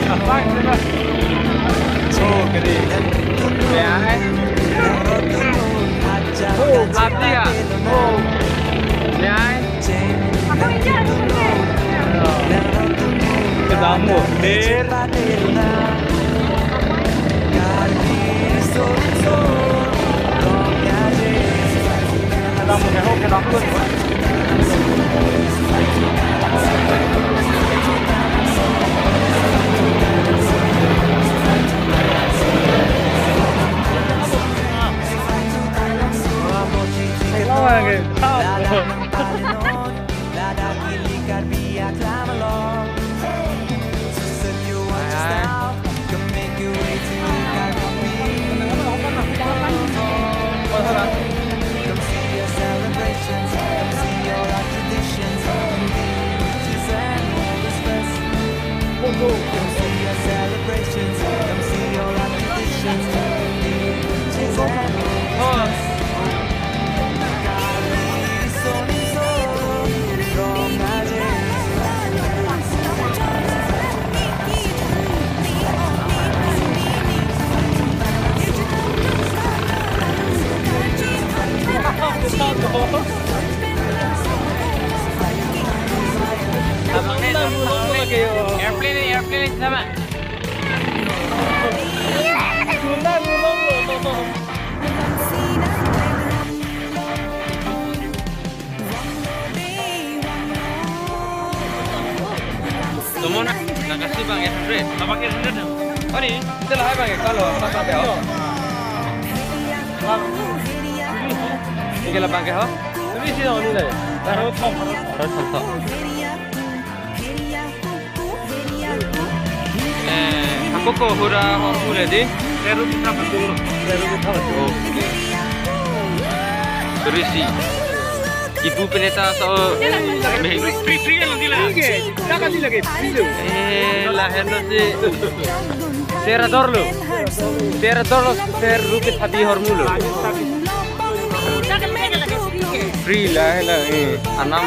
Abang, coba. Oh, gede. Ya. Oh, hati ya. Oh. Ya. Kedamu, dir. Kedamu, kedamu. Airplane sama. Semua nak kasih bang ya, Fred. Apa kira sendiri? Oh ni, kita lah bang ya kalau tak sampai oh. Ini kalau bang ya, ini sih orang ni lah. Harus top. Aku kok hura hormula di. Seru kita betul. Berisi. Ibu pendeta so free nanti lah. Tak kasih lagi. Lahir nanti. Serador lo. Serupit hati hormula. Free lah. Anam